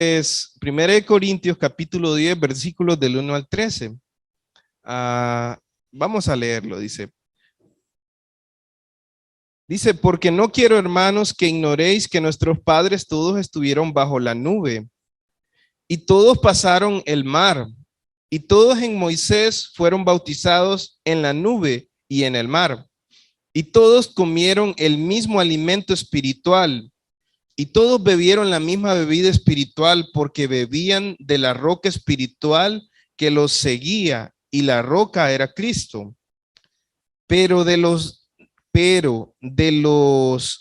Es 1 Corintios capítulo 10, versículos del 1 al 13. Vamos a leerlo, dice. Dice, porque no quiero, hermanos, que ignoréis que nuestros padres todos estuvieron bajo la nube y todos pasaron el mar y todos en Moisés fueron bautizados en la nube y en el mar y todos comieron el mismo alimento espiritual y todos bebieron la misma bebida espiritual porque bebían de la roca espiritual que los seguía y la roca era Cristo. Pero de los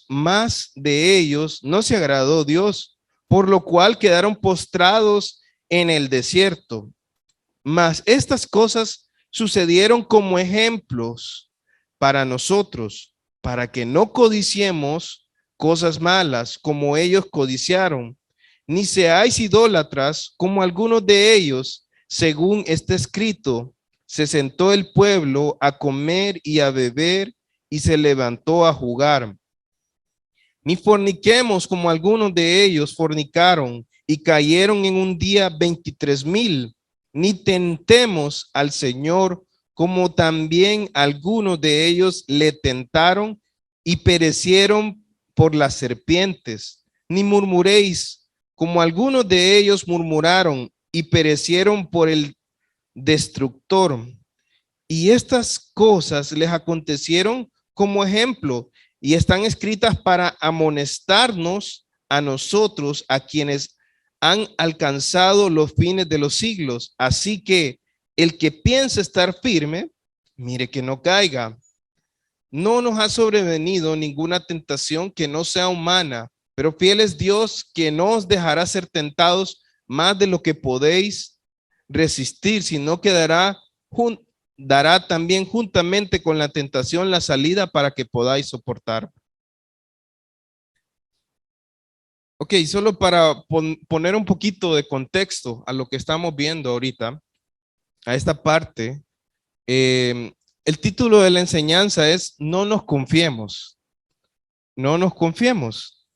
más de ellos no se agradó Dios, por lo cual quedaron postrados en el desierto. Mas estas cosas sucedieron como ejemplos para nosotros, para que no codiciemos cosas malas como ellos codiciaron, ni seáis idólatras como algunos de ellos, según está escrito. Se sentó el pueblo a comer y a beber y se levantó a jugar. Ni forniquemos como algunos de ellos fornicaron y cayeron en un día 23,000. Ni tentemos al Señor como también algunos de ellos le tentaron y perecieron por las serpientes. Ni murmuréis como algunos de ellos murmuraron y perecieron por el destructor. Y estas cosas les acontecieron como ejemplo y están escritas para amonestarnos a nosotros, a quienes han alcanzado los fines de los siglos. Así que el que piensa estar firme, mire que no caiga. No nos ha sobrevenido ninguna tentación que no sea humana, pero fiel es Dios, que no os dejará ser tentados más de lo que podéis resistir, sino que dará también juntamente con la tentación la salida para que podáis soportar. Ok, solo para poner un poquito de contexto a lo que estamos viendo ahorita, a esta parte, el título de la enseñanza es No nos confiemos, no nos confiemos.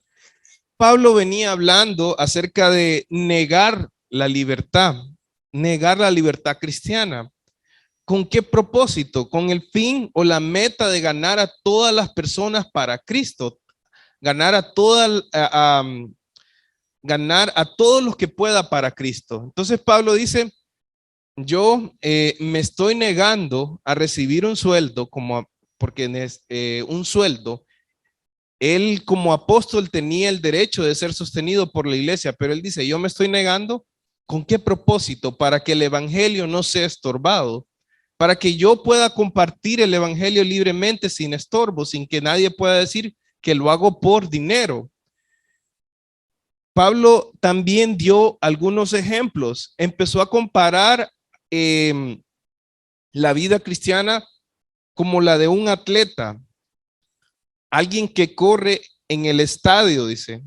Pablo venía hablando acerca de negar la libertad cristiana. ¿Con qué propósito? Con el fin o la meta de ganar a todas las personas para Cristo, ganar ganar a todos los que pueda para Cristo. Entonces Pablo dice, yo me estoy negando a recibir un sueldo porque un sueldo. Él como apóstol tenía el derecho de ser sostenido por la iglesia, pero él dice, yo me estoy negando. ¿Con qué propósito? Para que el evangelio no sea estorbado, para que yo pueda compartir el evangelio libremente sin estorbo, sin que nadie pueda decir que lo hago por dinero. Pablo también dio algunos ejemplos. Empezó a comparar la vida cristiana como la de un atleta, alguien que corre en el estadio, dice.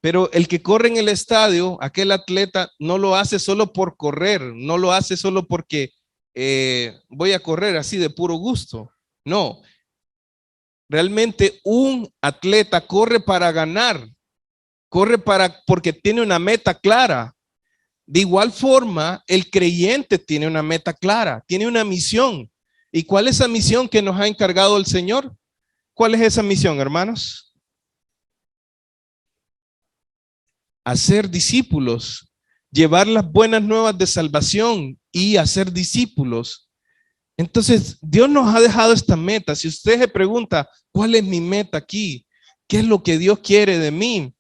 Pero el que corre en el estadio, aquel atleta no lo hace solo por correr, no lo hace solo porque voy a correr así de puro gusto. No, realmente un atleta corre para ganar, porque tiene una meta clara. De igual forma, el creyente tiene una meta clara, tiene una misión. ¿Y cuál es esa misión que nos ha encargado el Señor? ¿Cuál es esa misión, hermanos? Hacer discípulos, llevar las buenas nuevas de salvación y hacer discípulos. Entonces, Dios nos ha dejado esta meta. Si usted se pregunta, ¿cuál es mi meta aquí? ¿Qué es lo que Dios quiere de mí?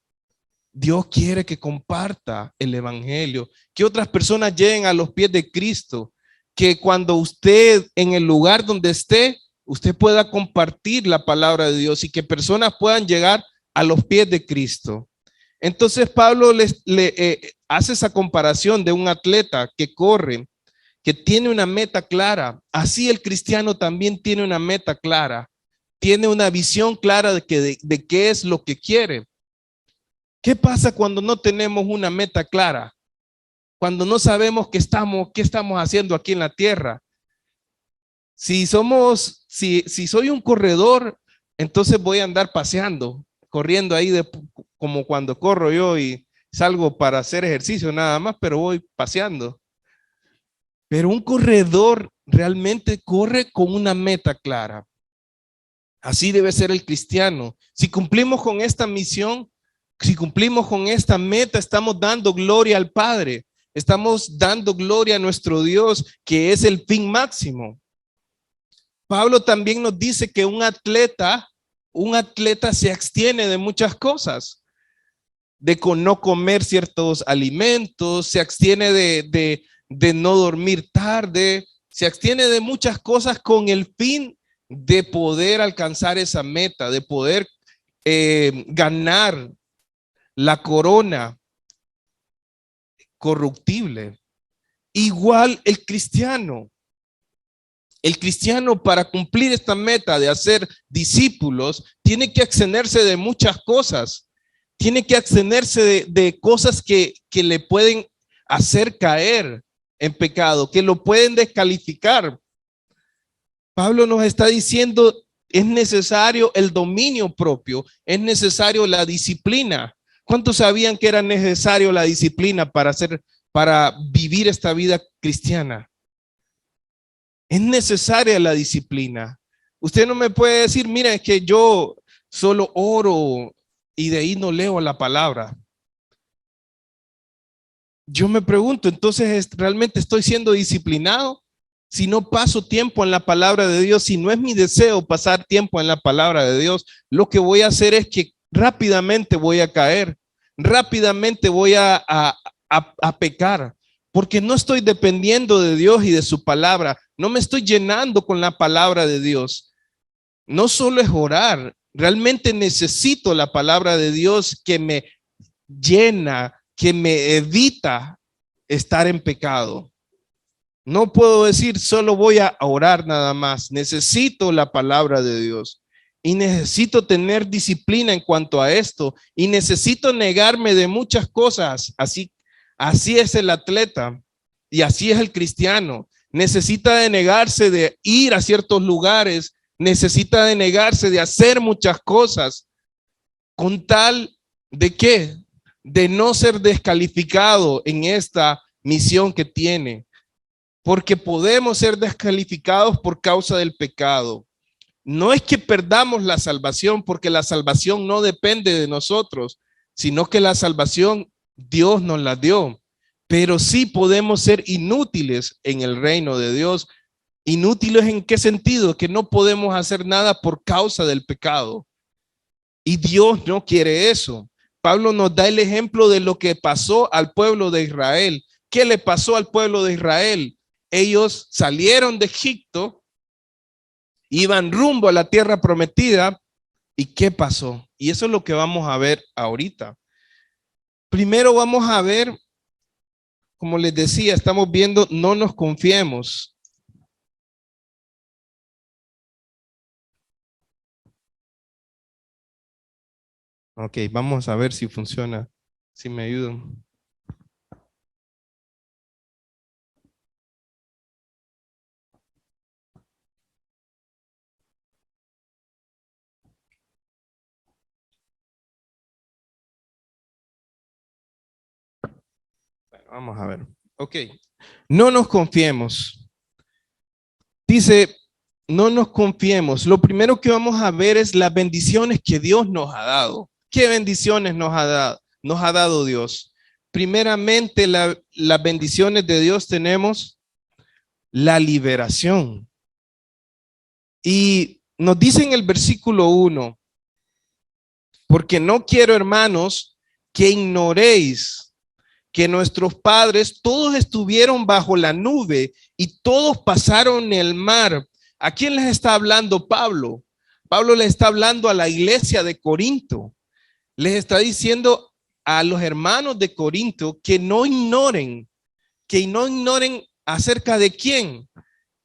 Dios quiere que comparta el evangelio, que otras personas lleguen a los pies de Cristo, que cuando usted en el lugar donde esté, usted pueda compartir la palabra de Dios y que personas puedan llegar a los pies de Cristo. Entonces Pablo le hace esa comparación de un atleta que corre, que tiene una meta clara. Así el cristiano también tiene una meta clara, tiene una visión clara de qué es lo que quiere. ¿Qué pasa cuando no tenemos una meta clara? Cuando no sabemos qué estamos haciendo aquí en la tierra. Si soy un corredor, entonces voy a andar paseando, corriendo ahí como cuando corro yo y salgo para hacer ejercicio nada más, pero voy paseando. Pero un corredor realmente corre con una meta clara. Así debe ser el cristiano. Si cumplimos con esta misión, si cumplimos con esta meta, estamos dando gloria al Padre. Estamos dando gloria a nuestro Dios, que es el fin máximo. Pablo también nos dice que un atleta se abstiene de muchas cosas, de no comer ciertos alimentos, se abstiene de no dormir tarde, se abstiene de muchas cosas con el fin de poder alcanzar esa meta, de poder ganar la corona corruptible. Igual el cristiano. El cristiano, para cumplir esta meta de hacer discípulos, tiene que abstenerse de muchas cosas. Tiene que abstenerse de cosas que le pueden hacer caer en pecado, que lo pueden descalificar. Pablo nos está diciendo, es necesario el dominio propio, es necesario la disciplina. ¿Cuántos sabían que era necesario la disciplina para vivir esta vida cristiana? Es necesaria la disciplina. Usted no me puede decir, mira, es que yo solo oro y de ahí no leo la palabra. Yo me pregunto, entonces, ¿realmente estoy siendo disciplinado? Si no paso tiempo en la palabra de Dios, si no es mi deseo pasar tiempo en la palabra de Dios, lo que voy a hacer es que rápidamente voy a caer, rápidamente voy a pecar, porque no estoy dependiendo de Dios y de su palabra, no me estoy llenando con la palabra de Dios. No solo es orar, realmente necesito la palabra de Dios que me llena, que me evita estar en pecado. No puedo decir solo voy a orar nada más. Necesito la palabra de Dios y necesito tener disciplina en cuanto a esto y necesito negarme de muchas cosas. Así es el atleta y así es el cristiano. Necesita de negarse de ir a ciertos lugares, necesita de negarse de hacer muchas cosas con tal de ¿qué? De no ser descalificado en esta misión que tiene. Porque podemos ser descalificados por causa del pecado. No es que perdamos la salvación, porque la salvación no depende de nosotros, sino que la salvación Dios nos la dio. Pero sí podemos ser inútiles en el reino de Dios. ¿Inútiles en qué sentido? Que no podemos hacer nada por causa del pecado. Y Dios no quiere eso. Pablo nos da el ejemplo de lo que pasó al pueblo de Israel. ¿Qué le pasó al pueblo de Israel? Ellos salieron de Egipto, iban rumbo a la tierra prometida. ¿Y qué pasó? Y eso es lo que vamos a ver ahorita. Primero vamos a ver, como les decía, estamos viendo, no nos confiemos. Ok, vamos a ver si funciona, si me ayudan. Bueno, vamos a ver. Ok, no nos confiemos. Dice, no nos confiemos. Lo primero que vamos a ver es las bendiciones que Dios nos ha dado. ¿Qué bendiciones nos ha dado? Nos ha dado Dios. Primeramente, las bendiciones de Dios tenemos la liberación. Y nos dice en el versículo 1, porque no quiero, hermanos, que ignoréis que nuestros padres todos estuvieron bajo la nube y todos pasaron el mar. ¿A quién les está hablando Pablo? Pablo les está hablando a la iglesia de Corinto. Les está diciendo a los hermanos de Corinto que no ignoren acerca de quién,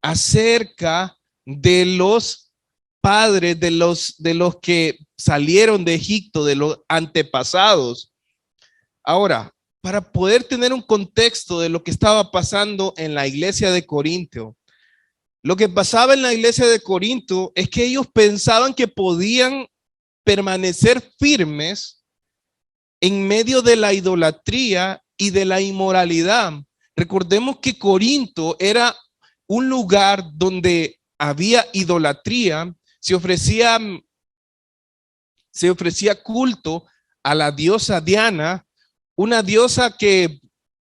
acerca de los padres, de los que salieron de Egipto, de los antepasados. Ahora, para poder tener un contexto de lo que estaba pasando en la iglesia de Corinto, lo que pasaba en la iglesia de Corinto es que ellos pensaban que podían permanecer firmes en medio de la idolatría y de la inmoralidad. Recordemos que Corinto era un lugar donde había idolatría, se ofrecía culto a la diosa Diana, una diosa que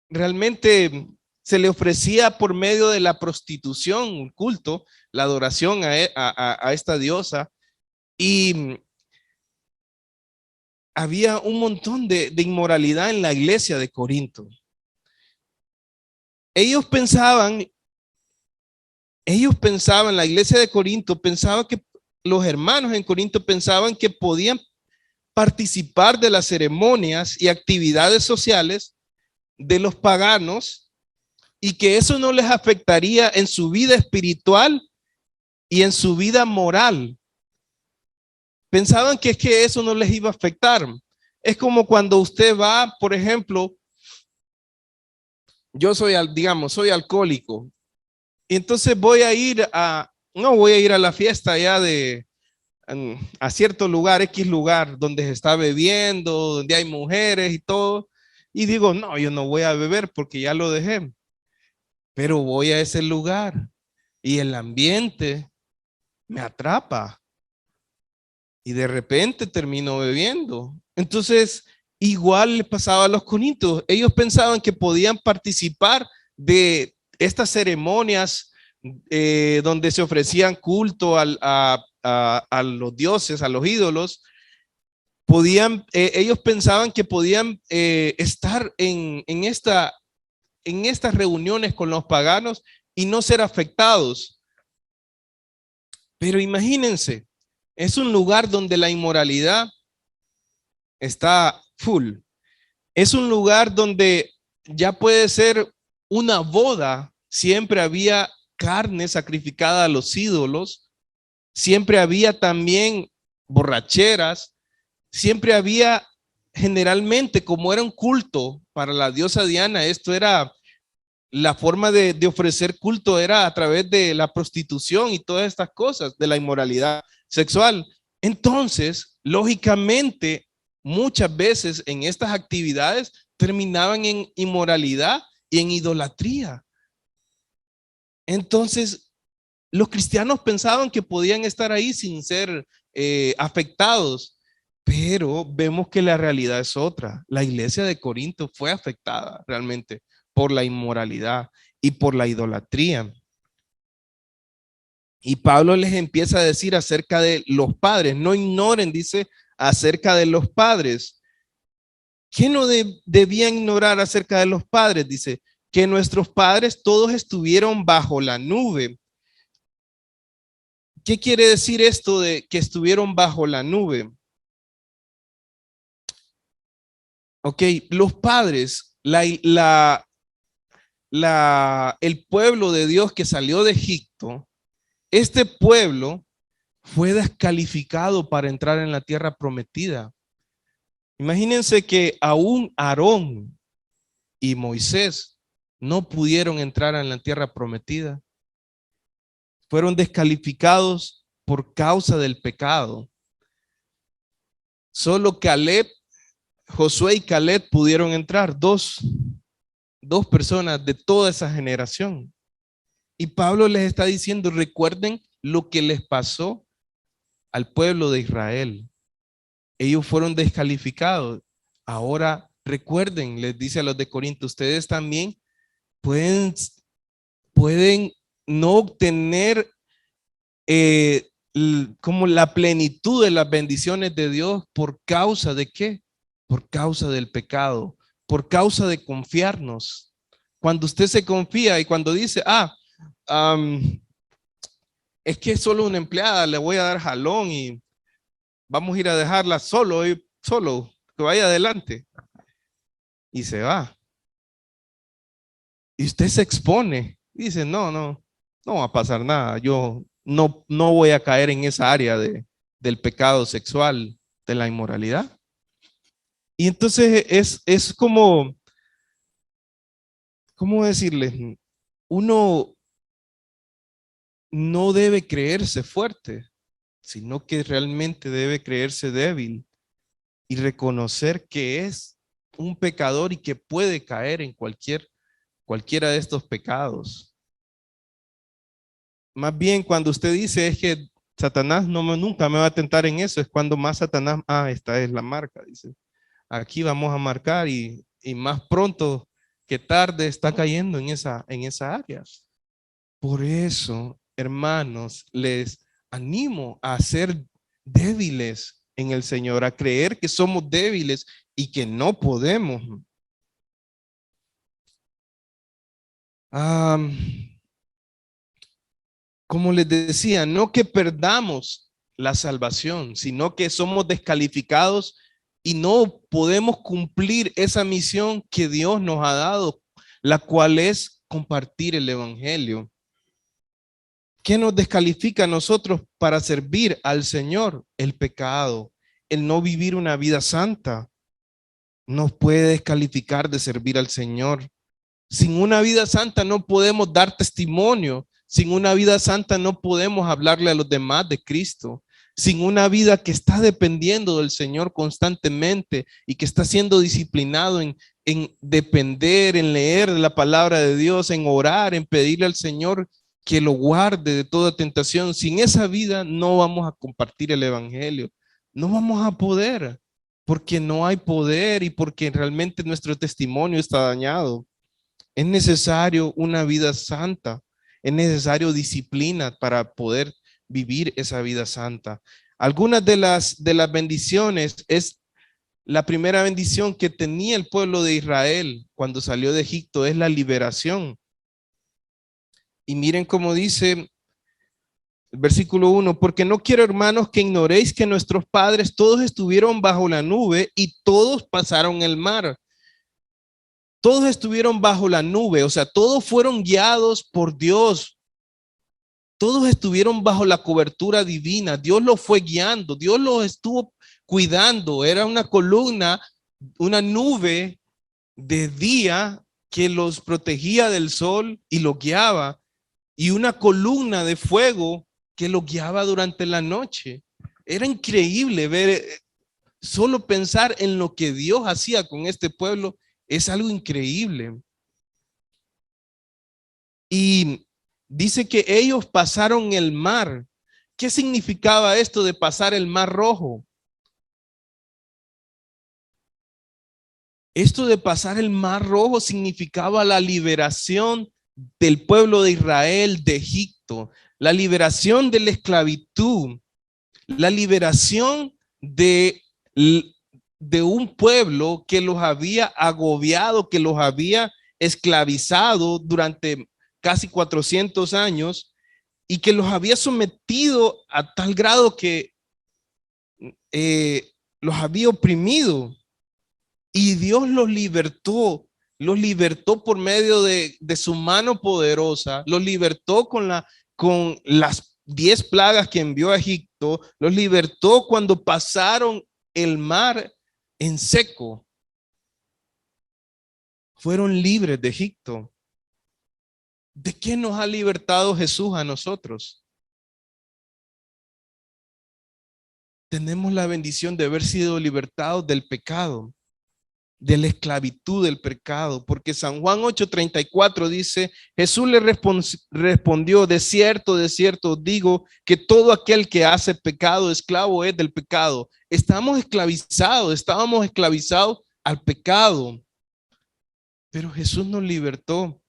realmente se le ofrecía por medio de la prostitución, un culto, la adoración a esta diosa. Y había un montón de inmoralidad en la iglesia de Corinto. Ellos pensaban, la iglesia de Corinto pensaba que los hermanos en Corinto pensaban que podían participar de las ceremonias y actividades sociales de los paganos y que eso no les afectaría en su vida espiritual y en su vida moral. Pensaban que es que eso no les iba a afectar. Es como cuando usted va, por ejemplo, yo soy, digamos, soy alcohólico y entonces no voy a ir a la fiesta ya a cierto lugar, X lugar, donde se está bebiendo, donde hay mujeres y todo, y digo, no, yo no voy a beber porque ya lo dejé, pero voy a ese lugar y el ambiente me atrapa y de repente termino bebiendo. Entonces, igual le pasaba a los corintios, ellos pensaban que podían participar de estas ceremonias donde se ofrecían culto a los dioses, a los ídolos. Ellos pensaban que podían estar en estas reuniones con los paganos y no ser afectados. Pero imagínense, es un lugar donde la inmoralidad está full. Es un lugar donde ya puede ser una boda. Siempre había carne sacrificada a los ídolos. Siempre había también borracheras. Siempre había, generalmente, como era un culto para la diosa Diana, esto era la forma de ofrecer culto era a través de la prostitución y todas estas cosas, de la inmoralidad sexual. Entonces, lógicamente, muchas veces en estas actividades terminaban en inmoralidad y en idolatría. Entonces, los cristianos pensaban que podían estar ahí sin ser afectados, pero vemos que la realidad es otra. La iglesia de Corinto fue afectada realmente por la inmoralidad y por la idolatría. Y Pablo les empieza a decir acerca de los padres, no ignoren, dice, acerca de los padres. ¿Qué no debían ignorar acerca de los padres? Dice, que nuestros padres todos estuvieron bajo la nube. ¿Qué quiere decir esto de que estuvieron bajo la nube? Ok, los padres, el pueblo de Dios que salió de Egipto, este pueblo fue descalificado para entrar en la tierra prometida. Imagínense que aún Aarón y Moisés no pudieron entrar en la tierra prometida. Fueron descalificados por causa del pecado. Solo Caleb, Josué y Caleb pudieron entrar, dos personas de toda esa generación. Y Pablo les está diciendo, recuerden lo que les pasó al pueblo de Israel. Ellos fueron descalificados. Ahora recuerden, les dice a los de Corinto, ustedes también pueden, pueden no obtener como la plenitud de las bendiciones de Dios por causa de qué? Por causa del pecado, por causa de confiarnos. Cuando usted se confía y cuando dice, es que es solo una empleada, le voy a dar jalón y vamos a ir a dejarla solo, que vaya adelante. Y se va. Y usted se expone. Y dice, no va a pasar nada. Yo no voy a caer en esa área del pecado sexual, de la inmoralidad. Y entonces es como, ¿cómo decirles? Uno no debe creerse fuerte, sino que realmente debe creerse débil. y reconocer que es un pecador y que puede caer en cualquiera de estos pecados. Más bien cuando usted dice es que Satanás nunca me va a tentar en eso, es cuando más Satanás, esta es la marca, dice. Aquí vamos a marcar y más pronto que tarde está cayendo en esa área. Por eso, hermanos, les animo a ser débiles en el Señor, a creer que somos débiles y que no podemos. Ah, como les decía, no que perdamos la salvación, sino que somos descalificados y no podemos cumplir esa misión que Dios nos ha dado, la cual es compartir el evangelio. ¿Qué nos descalifica a nosotros para servir al Señor? El pecado, el no vivir una vida santa. Nos puede descalificar de servir al Señor. Sin una vida santa no podemos dar testimonio. Sin una vida santa no podemos hablarle a los demás de Cristo. Sin una vida que está dependiendo del Señor constantemente y que está siendo disciplinado en depender, en leer la palabra de Dios, en orar, en pedirle al Señor que lo guarde de toda tentación. Sin esa vida no vamos a compartir el evangelio. No vamos a poder, porque no hay poder y porque realmente nuestro testimonio está dañado. Es necesario una vida santa, es necesario disciplina para poder vivir esa vida santa. Algunas de las bendiciones es la primera bendición que tenía el pueblo de Israel cuando salió de Egipto, es la liberación. Y miren cómo dice el versículo 1, porque no quiero, hermanos, que ignoréis que nuestros padres todos estuvieron bajo la nube y todos pasaron el mar. Todos estuvieron bajo la nube, o sea, todos fueron guiados por Dios. Todos estuvieron bajo la cobertura divina. Dios los fue guiando, Dios los estuvo cuidando. Era una columna, una nube de día que los protegía del sol y los guiaba, y una columna de fuego que los guiaba durante la noche. Era increíble ver, solo pensar en lo que Dios hacía con este pueblo es algo increíble. Y dice que ellos pasaron el mar. ¿Qué significaba esto de pasar el mar rojo? Esto de pasar el mar rojo significaba la liberación del pueblo de Israel de Egipto, la liberación de la esclavitud, la liberación de un pueblo que los había agobiado, que los había esclavizado durante casi 400 años y que los había sometido a tal grado que los había oprimido. Y Dios los libertó por medio de su mano poderosa, los libertó con las 10 plagas que envió a Egipto, los libertó cuando pasaron el mar en seco. Fueron libres de Egipto. ¿De qué nos ha libertado Jesús a nosotros? Tenemos la bendición de haber sido libertados del pecado, de la esclavitud del pecado, porque San Juan 8:34 dice, Jesús le respondió, de cierto digo que todo aquel que hace pecado, esclavo es del pecado. Estábamos esclavizados al pecado, pero Jesús nos libertó.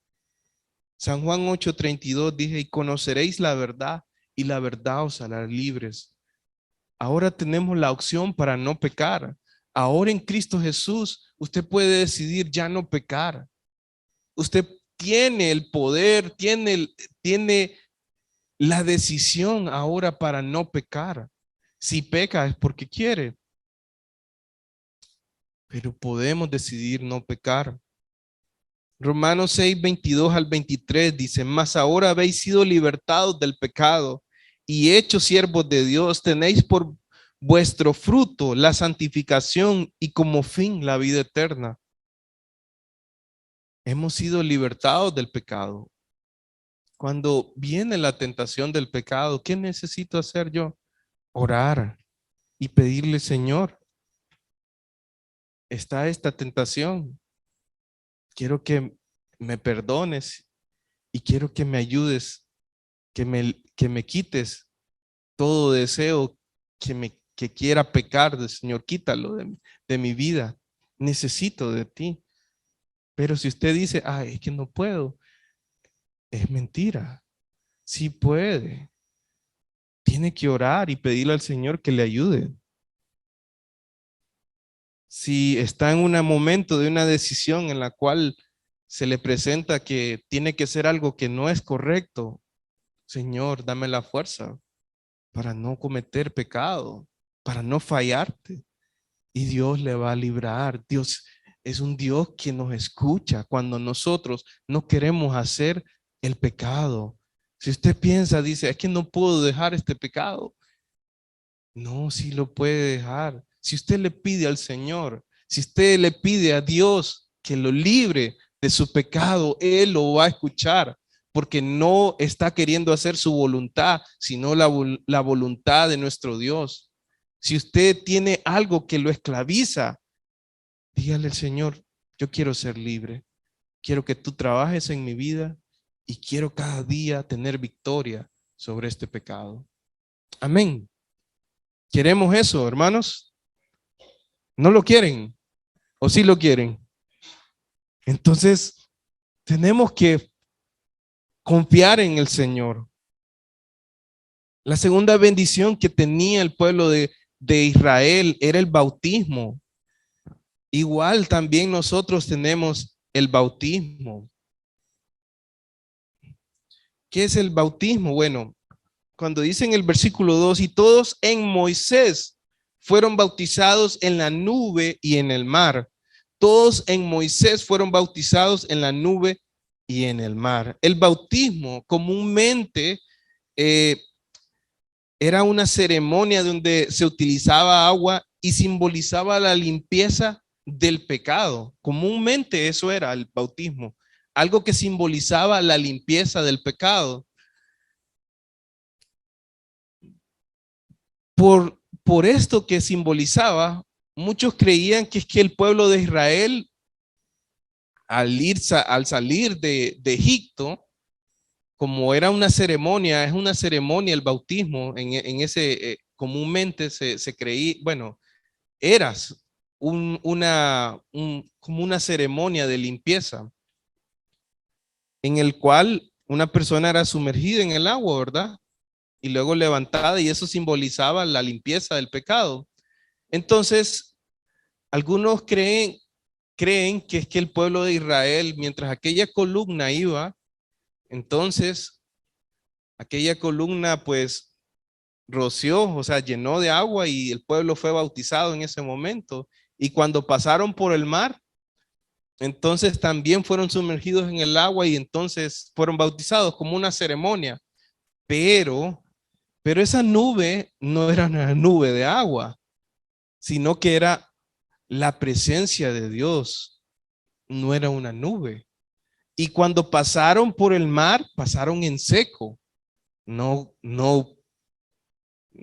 San Juan 8:32 dice, y conoceréis la verdad y la verdad os hará libres. Ahora tenemos la opción para no pecar. Ahora en Cristo Jesús, usted puede decidir ya no pecar. Usted tiene el poder, tiene la decisión ahora para no pecar. Si peca es porque quiere, pero podemos decidir no pecar. Romanos 6:22 al 23 dice, mas ahora habéis sido libertados del pecado y hechos siervos de Dios, tenéis por vuestro fruto la santificación y como fin la vida eterna. Hemos sido libertados del pecado. Cuando viene la tentación del pecado, ¿qué necesito hacer yo? Orar y pedirle, Señor, está esta tentación. Quiero que me perdones y quiero que me ayudes, que me quites todo deseo que quiera pecar. Señor, quítalo de mi vida. Necesito de ti. Pero si usted dice, ay, es que no puedo, es mentira. Sí puede. Tiene que orar y pedirle al Señor que le ayude. Si está en un momento de una decisión en la cual se le presenta que tiene que ser algo que no es correcto, Señor, dame la fuerza para no cometer pecado, para no fallarte. Y Dios le va a librar. Dios es un Dios que nos escucha cuando nosotros no queremos hacer el pecado. Si usted piensa, dice, es que no puedo dejar este pecado. No, sí lo puede dejar. Si usted le pide al Señor, si usted le pide a Dios que lo libre de su pecado, Él lo va a escuchar, porque no está queriendo hacer su voluntad, sino la voluntad de nuestro Dios. Si usted tiene algo que lo esclaviza, dígale al Señor, yo quiero ser libre, quiero que tú trabajes en mi vida y quiero cada día tener victoria sobre este pecado. Amén. ¿Queremos eso, hermanos? ¿No lo quieren? ¿O sí lo quieren? Entonces, tenemos que confiar en el Señor. La segunda bendición que tenía el pueblo de Israel era el bautismo. Igual también nosotros tenemos el bautismo. ¿Qué es el bautismo? Bueno, cuando dice en el versículo 2, y todos en Moisés fueron bautizados en la nube y en el mar. Todos en Moisés fueron bautizados en la nube y en el mar. El bautismo comúnmente eh, era una ceremonia donde se utilizaba agua y simbolizaba la limpieza del pecado. Comúnmente eso era el bautismo, algo que simbolizaba la limpieza del pecado. Por esto que simbolizaba, muchos creían que es que el pueblo de Israel, al salir de Egipto, como era una ceremonia, es una ceremonia el bautismo, en ese comúnmente se creía, bueno, eras como una ceremonia de limpieza, en el cual una persona era sumergida en el agua, ¿verdad? Y luego levantada, y eso simbolizaba la limpieza del pecado. Entonces, algunos creen que es que el pueblo de Israel, mientras aquella columna iba, entonces aquella columna pues roció, o sea, llenó de agua y el pueblo fue bautizado en ese momento. Y cuando pasaron por el mar, entonces también fueron sumergidos en el agua y entonces fueron bautizados como una ceremonia. Pero, pero esa nube no era una nube de agua, sino que era la presencia de Dios, no era una nube. Y cuando pasaron por el mar, pasaron en seco. No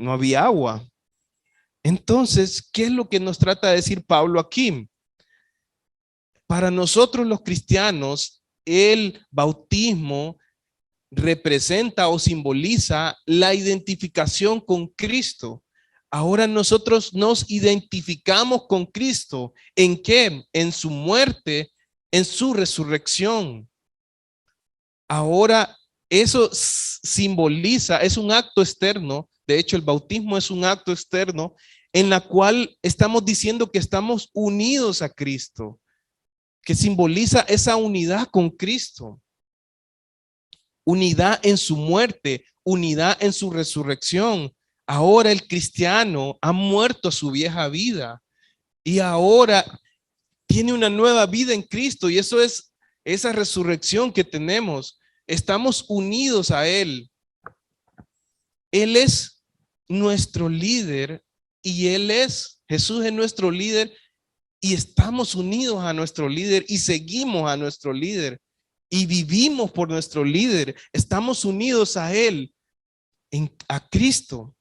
había agua. Entonces, ¿qué es lo que nos trata de decir Pablo aquí? Para nosotros los cristianos, el bautismo representa o simboliza la identificación con Cristo. Ahora nosotros nos identificamos con Cristo. ¿En qué? En su muerte, en su resurrección. Ahora eso simboliza, es un acto externo. De hecho, el bautismo es un acto externo en la cual estamos diciendo que estamos unidos a Cristo, que simboliza esa unidad con Cristo, unidad en su muerte, unidad en su resurrección. Ahora el cristiano ha muerto a su vieja vida y ahora tiene una nueva vida en Cristo, y eso es esa resurrección que tenemos. Estamos unidos a Él. Él es nuestro líder y Jesús es nuestro líder, y estamos unidos a nuestro líder y seguimos a nuestro líder y vivimos por nuestro líder. Estamos unidos a Él, a Cristo.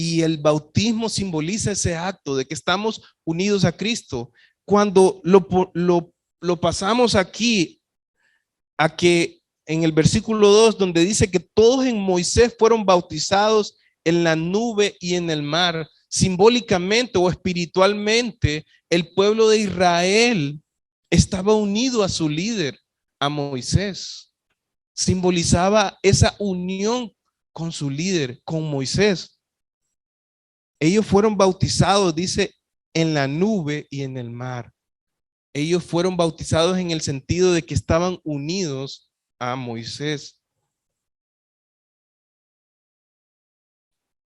Y el bautismo simboliza ese acto de que estamos unidos a Cristo. Cuando lo pasamos aquí, a que en el versículo 2, donde dice que todos en Moisés fueron bautizados en la nube y en el mar, simbólicamente o espiritualmente, el pueblo de Israel estaba unido a su líder, a Moisés. Simbolizaba esa unión con su líder, con Moisés. Ellos fueron bautizados, dice, en la nube y en el mar. Ellos fueron bautizados en el sentido de que estaban unidos a Moisés.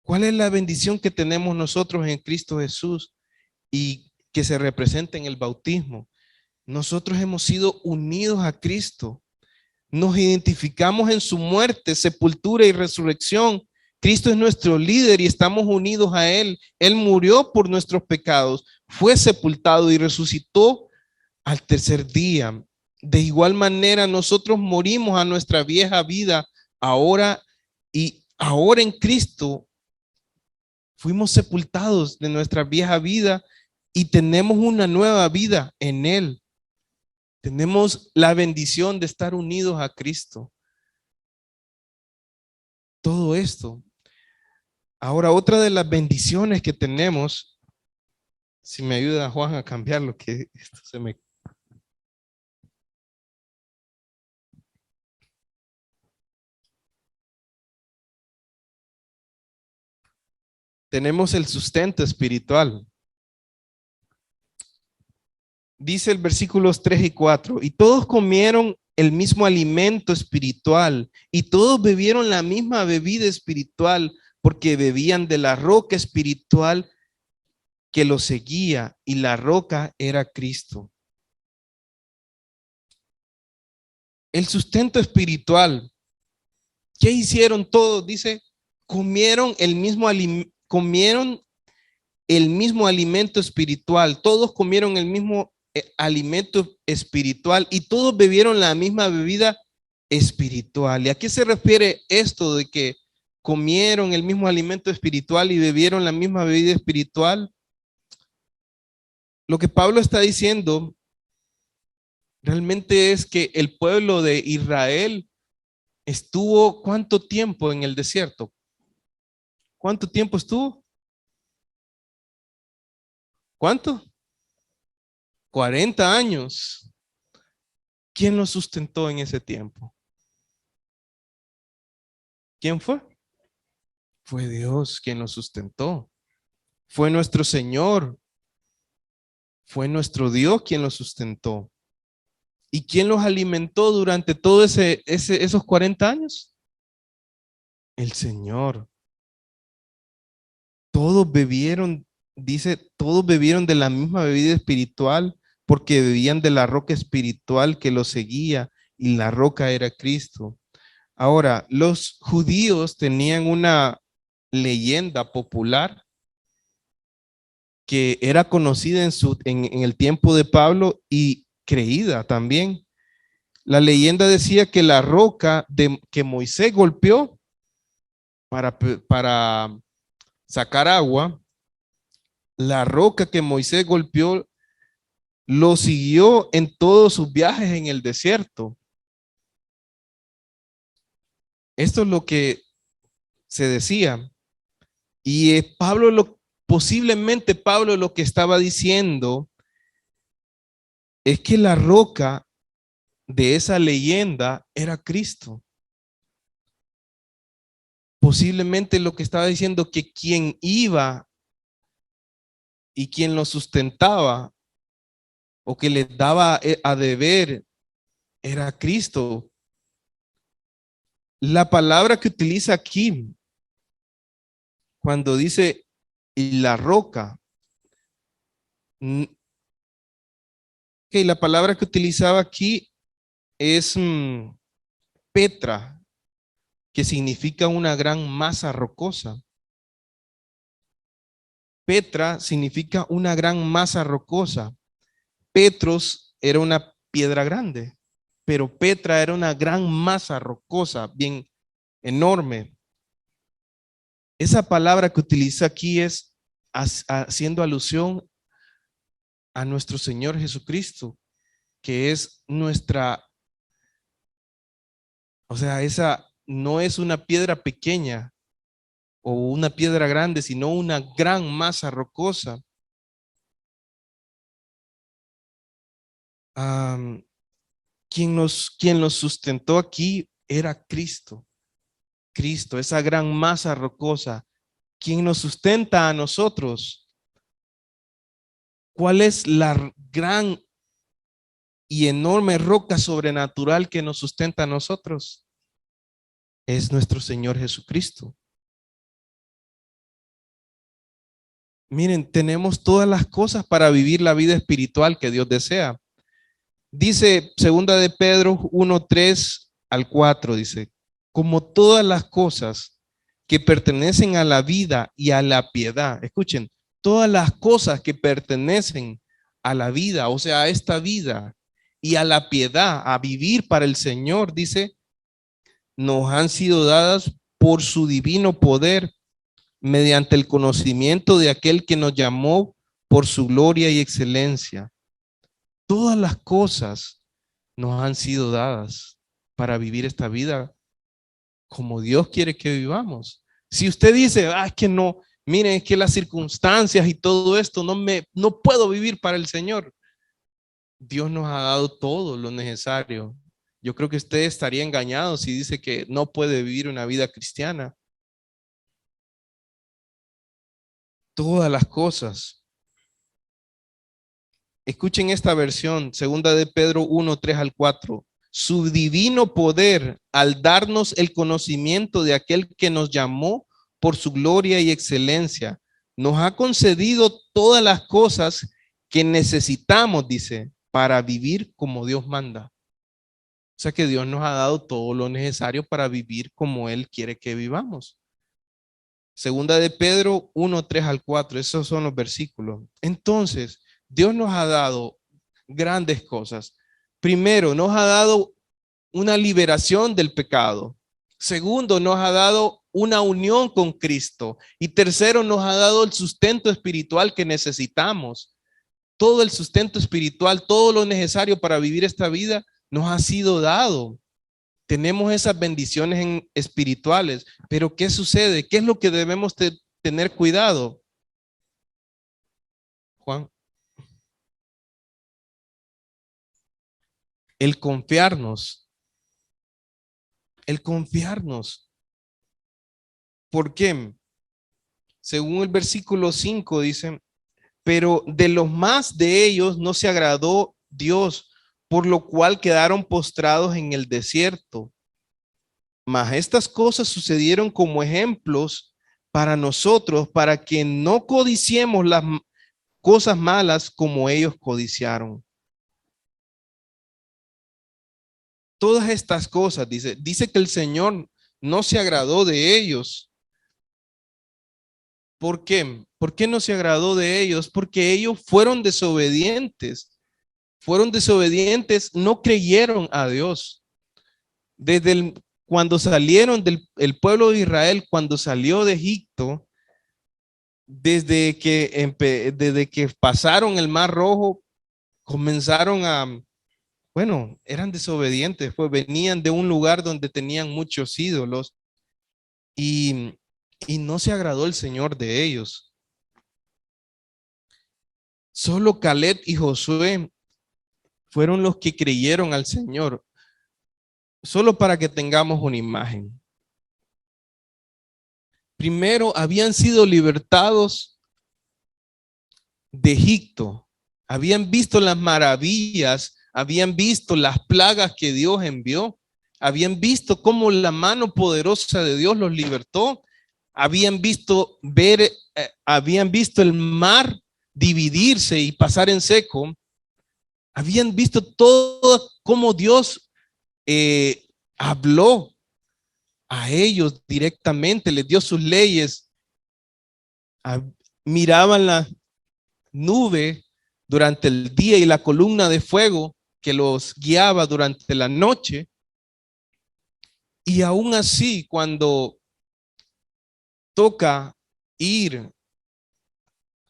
¿Cuál es la bendición que tenemos nosotros en Cristo Jesús y que se representa en el bautismo? Nosotros hemos sido unidos a Cristo. Nos identificamos en su muerte, sepultura y resurrección. Cristo es nuestro líder y estamos unidos a Él. Él murió por nuestros pecados, fue sepultado y resucitó al tercer día. De igual manera, nosotros morimos a nuestra vieja vida ahora y ahora en Cristo fuimos sepultados de nuestra vieja vida y tenemos una nueva vida en Él. Tenemos la bendición de estar unidos a Cristo. Todo esto. Ahora, otra de las bendiciones que tenemos, si me ayuda Juan a cambiar lo que esto se me... Tenemos el sustento espiritual. Dice el versículos 3 y 4, y todos comieron el mismo alimento espiritual y todos bebieron la misma bebida espiritual porque bebían de la roca espiritual que los seguía y la roca era Cristo. El sustento espiritual. ¿Qué hicieron todos? Dice, comieron el mismo alimento espiritual. Todos comieron el mismo alimento espiritual y todos bebieron la misma bebida espiritual. ¿Y a qué se refiere esto de que comieron el mismo alimento espiritual y bebieron la misma bebida espiritual? Lo que Pablo está diciendo realmente es que el pueblo de Israel estuvo ¿cuánto tiempo en el desierto? ¿Cuánto tiempo estuvo? ¿Cuánto? 40 años. ¿Quién los sustentó en ese tiempo? ¿Quién fue? Fue Dios quien los sustentó. Fue nuestro Señor. Fue nuestro Dios quien los sustentó. ¿Y quién los alimentó durante todos esos 40 años? El Señor. Todos bebieron, dice, todos bebieron de la misma bebida espiritual porque bebían de la roca espiritual que los seguía y la roca era Cristo. Ahora, los judíos tenían una leyenda popular que era conocida en el tiempo de Pablo y creída también. La leyenda decía que la roca que Moisés golpeó para sacar agua, la roca que Moisés golpeó lo siguió en todos sus viajes en el desierto. Esto es lo que se decía. Y posiblemente Pablo lo que estaba diciendo es que la roca de esa leyenda era Cristo. Posiblemente lo que estaba diciendo que quien iba y quien lo sustentaba o que le daba a deber era Cristo. La palabra que utiliza aquí cuando dice y la roca, que la palabra que utilizaba aquí es Petra, que significa una gran masa rocosa. Petra significa una gran masa rocosa. Petros era una piedra grande, pero Petra era una gran masa rocosa, bien enorme. Esa palabra que utiliza aquí es haciendo alusión a nuestro Señor Jesucristo, que es nuestra, o sea, esa no es una piedra pequeña o una piedra grande, sino una gran masa rocosa. Am, quien nos sustentó aquí era Cristo. Cristo, esa gran masa rocosa. Quien nos sustenta a nosotros. ¿Cuál es la gran y enorme roca sobrenatural que nos sustenta a nosotros? Es nuestro Señor Jesucristo. Miren, tenemos todas las cosas para vivir la vida espiritual que Dios desea. Dice segunda de Pedro 1:3 al 4, dice, como todas las cosas que pertenecen a la vida y a la piedad, escuchen, todas las cosas que pertenecen a la vida, o sea, a esta vida y a la piedad, a vivir para el Señor, dice, nos han sido dadas por su divino poder mediante el conocimiento de aquel que nos llamó por su gloria y excelencia. Todas las cosas nos han sido dadas para vivir esta vida como Dios quiere que vivamos. Si usted dice, es que no, miren, es que las circunstancias y todo esto no puedo vivir para el Señor. Dios nos ha dado todo lo necesario. Yo creo que usted estaría engañado si dice que no puede vivir una vida cristiana. Todas las cosas. Escuchen esta versión, segunda de Pedro 1:3 al 4. Su divino poder al darnos el conocimiento de aquel que nos llamó por su gloria y excelencia, nos ha concedido todas las cosas que necesitamos, dice, para vivir como Dios manda. O sea que Dios nos ha dado todo lo necesario para vivir como Él quiere que vivamos. Segunda de Pedro 1:3 al 4, esos son los versículos. Entonces, Dios nos ha dado grandes cosas. Primero, nos ha dado una liberación del pecado. Segundo, nos ha dado una unión con Cristo. Y tercero, nos ha dado el sustento espiritual que necesitamos. Todo el sustento espiritual, todo lo necesario para vivir esta vida nos ha sido dado. Tenemos esas bendiciones espirituales, pero ¿qué sucede? ¿Qué es lo que debemos tener cuidado? Juan, el confiarnos, el confiarnos. ¿Por qué? Según el versículo 5 dice, pero de los más de ellos no se agradó Dios, por lo cual quedaron postrados en el desierto. Mas estas cosas sucedieron como ejemplos para nosotros, para que no codiciemos las cosas malas como ellos codiciaron. Todas estas cosas, dice que el Señor no se agradó de ellos. ¿Por qué? ¿Por qué no se agradó de ellos? Porque ellos fueron desobedientes. Fueron desobedientes, no creyeron a Dios. Cuando salieron del pueblo de Israel, cuando salió de Egipto, desde que pasaron el Mar Rojo, comenzaron bueno, eran desobedientes, pues venían de un lugar donde tenían muchos ídolos y, y no se agradó el Señor de ellos. Solo Caleb y Josué fueron los que creyeron al Señor. Solo para que tengamos una imagen. Primero, habían sido libertados de Egipto. Habían visto las maravillas, habían visto las plagas que Dios envió, habían visto cómo la mano poderosa de Dios los libertó, habían visto el mar dividirse y pasar en seco, habían visto todo cómo Dios habló a ellos directamente, les dio sus leyes, miraban la nube durante el día y la columna de fuego que los guiaba durante la noche. Y aún así, cuando toca ir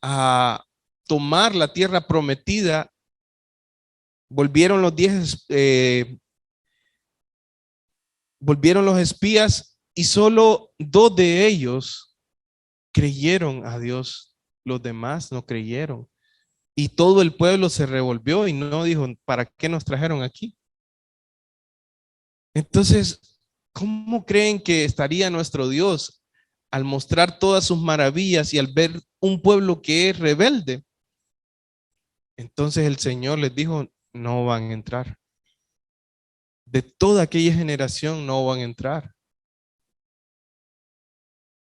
a tomar la tierra prometida, volvieron volvieron los espías y solo 2 de ellos creyeron a Dios. Los demás no creyeron. Y todo el pueblo se revolvió y no dijo, ¿para qué nos trajeron aquí? Entonces, ¿cómo creen que estaría nuestro Dios al mostrar todas sus maravillas y al ver un pueblo que es rebelde? Entonces el Señor les dijo, no van a entrar. De toda aquella generación no van a entrar.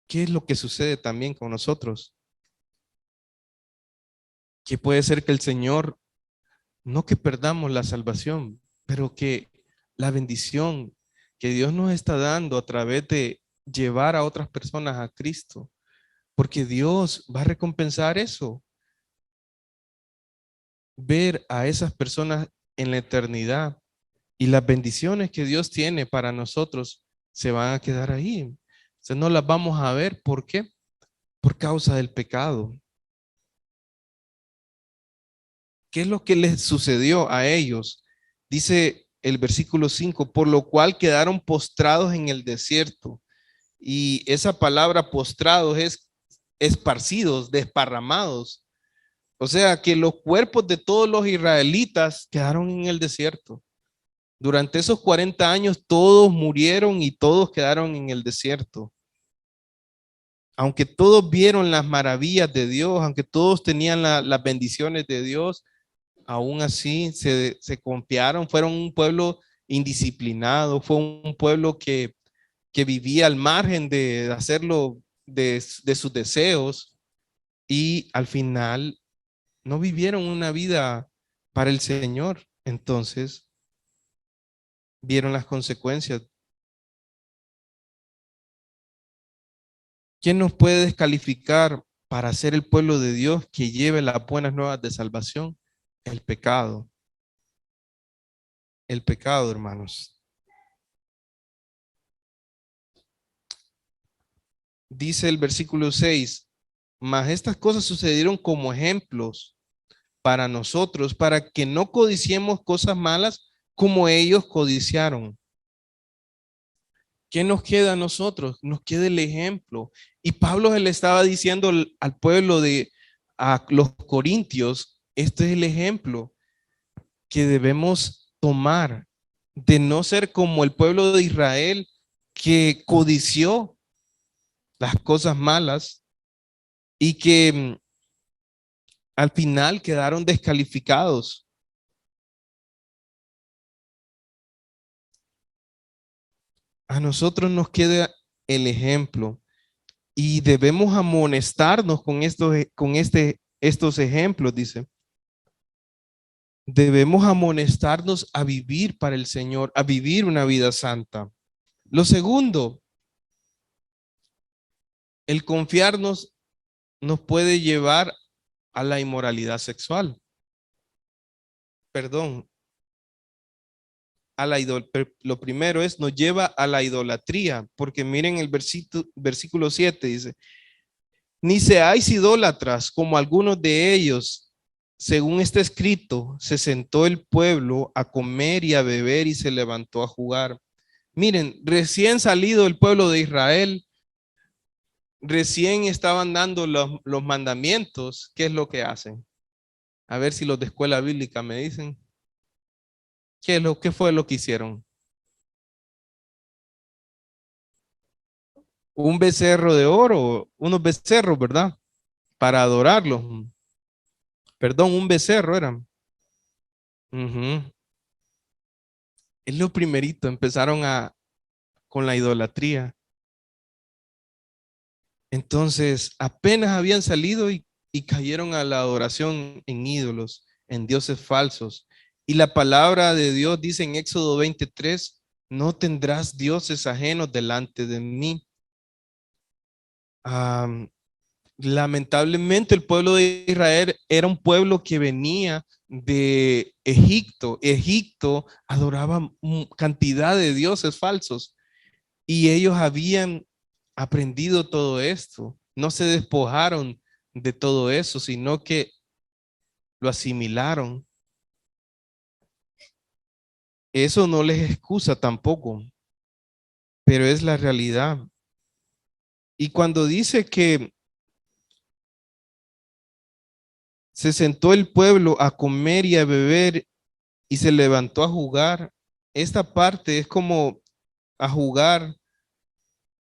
¿Qué es lo que sucede también con nosotros? Que puede ser que el Señor, no que perdamos la salvación, pero que la bendición que Dios nos está dando a través de llevar a otras personas a Cristo, porque Dios va a recompensar eso, ver a esas personas en la eternidad y las bendiciones que Dios tiene para nosotros se van a quedar ahí. O sea, no las vamos a ver. ¿Por qué? Por causa del pecado. ¿Qué es lo que les sucedió a ellos? Dice el versículo 5, por lo cual quedaron postrados en el desierto. Y esa palabra postrados es esparcidos, desparramados. O sea que los cuerpos de todos los israelitas quedaron en el desierto. Durante esos 40 años todos murieron y todos quedaron en el desierto. Aunque todos vieron las maravillas de Dios, aunque todos tenían las bendiciones de Dios, aún así se confiaron, fueron un pueblo indisciplinado, fue un pueblo que vivía al margen de hacerlo de sus deseos y al final no vivieron una vida para el Señor. Entonces vieron las consecuencias. ¿Quién nos puede descalificar para ser el pueblo de Dios que lleve las buenas nuevas de salvación? El pecado. El pecado, hermanos. Dice el versículo 6, mas estas cosas sucedieron como ejemplos para nosotros, para que no codiciemos cosas malas como ellos codiciaron. ¿Qué nos queda a nosotros? Nos queda el ejemplo. Y Pablo se le estaba diciendo al pueblo a los corintios, este es el ejemplo que debemos tomar de no ser como el pueblo de Israel que codició las cosas malas y que al final quedaron descalificados. A nosotros nos queda el ejemplo y debemos amonestarnos estos ejemplos, dice. Debemos amonestarnos a vivir para el Señor, a vivir una vida santa. Lo segundo, el confiarnos nos puede llevar a la inmoralidad sexual. Perdón, lo primero es, nos lleva a la idolatría, porque miren el versículo 7 dice, ni seáis idólatras como algunos de ellos, según está escrito, se sentó el pueblo a comer y a beber y se levantó a jugar. Miren, recién salido el pueblo de Israel, recién estaban dando los mandamientos. ¿Qué es lo que hacen? A ver si los de escuela bíblica me dicen. ¿Qué fue lo que hicieron? Un becerro de oro, unos becerros, ¿verdad? Para adorarlos. Perdón, un becerro eran. Ujú. Es lo primerito, empezaron con la idolatría. Entonces, apenas habían salido y cayeron a la adoración en ídolos, en dioses falsos. Y la palabra de Dios dice en Éxodo 23, no tendrás dioses ajenos delante de mí. Am, Lamentablemente el pueblo de Israel era un pueblo que venía de Egipto. Egipto adoraba cantidad de dioses falsos y ellos habían aprendido todo esto. No se despojaron de todo eso, sino que lo asimilaron. Eso no les excusa tampoco, pero es la realidad. Y cuando dice que se sentó el pueblo a comer y a beber y se levantó a jugar, esta parte es como a jugar,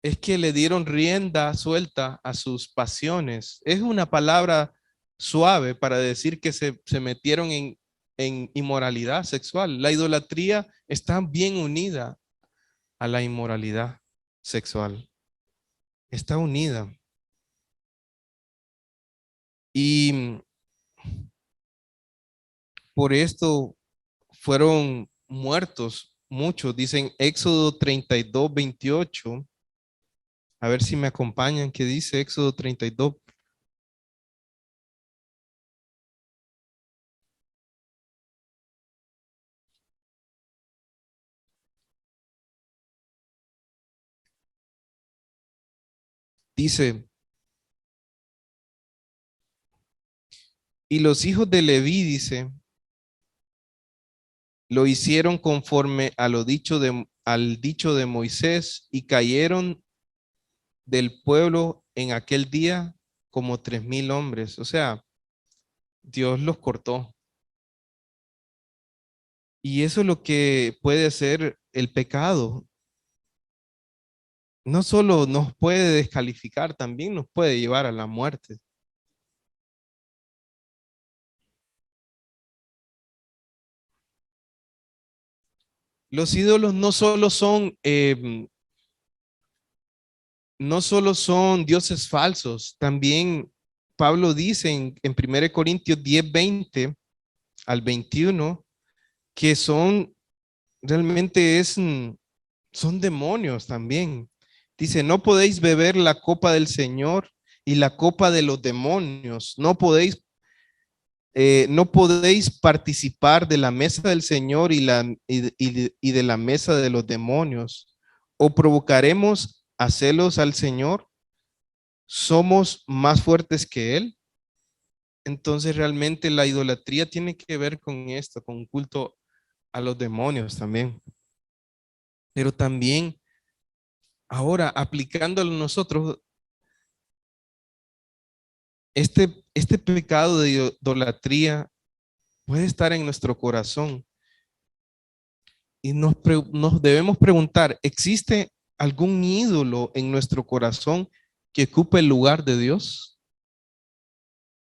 es que le dieron rienda suelta a sus pasiones. Es una palabra suave para decir que se metieron en inmoralidad sexual. La idolatría está bien unida a la inmoralidad sexual. Está unida. Y por esto fueron muertos muchos. Dicen Éxodo 32:28. A ver si me acompañan. ¿Qué dice Éxodo 32? Dice, y los hijos de Leví, dice, lo hicieron conforme a lo dicho al dicho de Moisés y cayeron del pueblo en aquel día como 3,000 hombres. O sea, Dios los cortó. Y eso es lo que puede hacer el pecado. No solo nos puede descalificar, también nos puede llevar a la muerte. Los ídolos no solo son dioses falsos, también Pablo dice en 1 Corintios 10:20 al 21 que realmente son demonios también. Dice, no podéis beber la copa del Señor y la copa de los demonios. No podéis participar de la mesa del Señor y de la mesa de los demonios. ¿O provocaremos a celos al Señor? ¿Somos más fuertes que Él? Entonces realmente la idolatría tiene que ver con esto, con un culto a los demonios también. Pero también ahora aplicándolo nosotros, este pecado de idolatría puede estar en nuestro corazón y nos debemos preguntar, ¿existe algún ídolo en nuestro corazón que ocupe el lugar de Dios?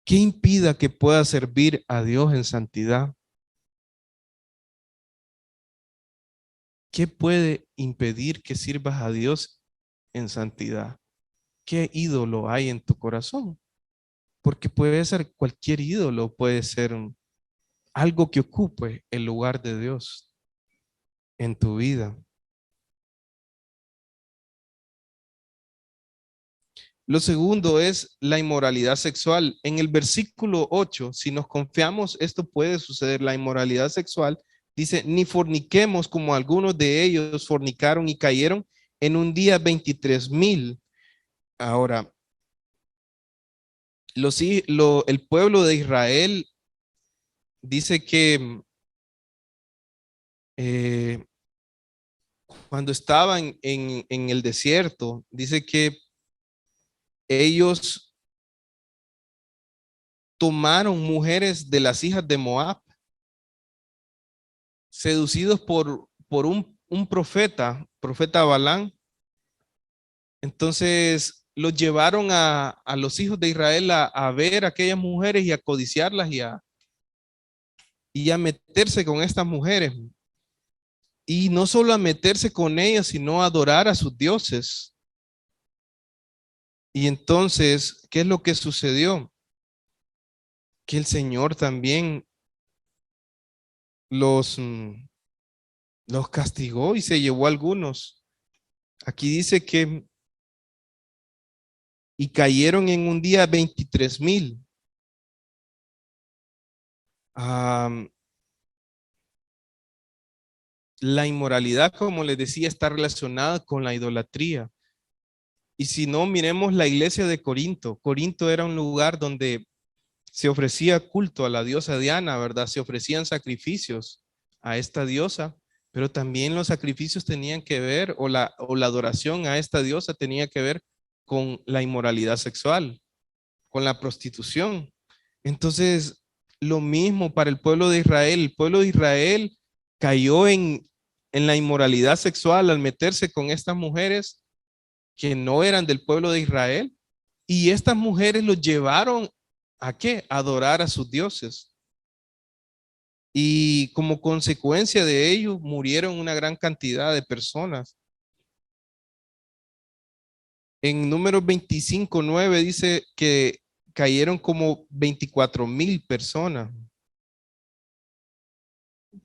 ¿Qué impida que pueda servir a Dios en santidad? ¿Qué puede impedir que sirvas a Dios en santidad? ¿Qué ídolo hay en tu corazón? Porque puede ser cualquier ídolo, puede ser algo que ocupe el lugar de Dios en tu vida. Lo segundo es la inmoralidad sexual. En el versículo 8, si nos confiamos, esto puede suceder. La inmoralidad sexual dice, ni forniquemos como algunos de ellos fornicaron y cayeron en un día 23,000. Ahora, el pueblo de Israel dice que eh, cuando estaban en el desierto, dice que ellos tomaron mujeres de las hijas de Moab, seducidos por un profeta Balán. Entonces los llevaron a los hijos de Israel a ver a aquellas mujeres y a codiciarlas y a meterse con estas mujeres. Y no solo a meterse con ellas, sino a adorar a sus dioses. Y entonces, ¿qué es lo que sucedió? Que el Señor también los, los castigó y se llevó a algunos. Aquí dice que y cayeron en un día 23,000. Am, la inmoralidad, como les decía, está relacionada con la idolatría. Y si no, miremos la iglesia de Corinto. Corinto era un lugar donde se ofrecía culto a la diosa Diana, ¿verdad? Se ofrecían sacrificios a esta diosa, pero también los sacrificios tenían que ver, o la adoración a esta diosa tenía que ver con la inmoralidad sexual, con la prostitución. Entonces, lo mismo para el pueblo de Israel. El pueblo de Israel cayó en la inmoralidad sexual al meterse con estas mujeres que no eran del pueblo de Israel. Y estas mujeres los llevaron ¿a qué? A adorar a sus dioses. Y como consecuencia de ello murieron una gran cantidad de personas. En Números 25:9 dice que cayeron como 24,000 personas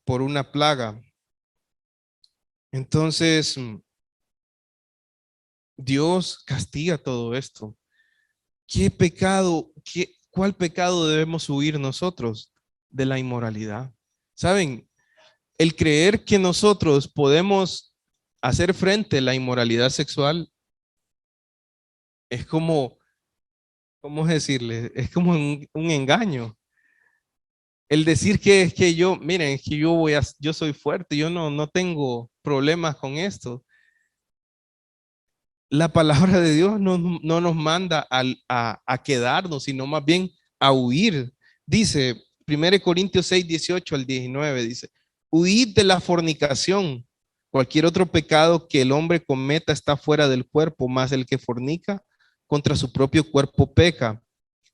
por una plaga. Entonces, Dios castiga todo esto. ¿Qué pecado, cuál pecado debemos huir nosotros? De la inmoralidad. ¿Saben? El creer que nosotros podemos hacer frente a la inmoralidad sexual es como, ¿cómo decirle? Es como un engaño. El decir que es que yo, miren, es que yo soy fuerte, yo no tengo problemas con esto. La palabra de Dios no nos manda a quedarnos, sino más bien a huir. Dice 1 Corintios 6:18 al 19, dice, huid de la fornicación. Cualquier otro pecado que el hombre cometa está fuera del cuerpo, más el que fornica contra su propio cuerpo peca.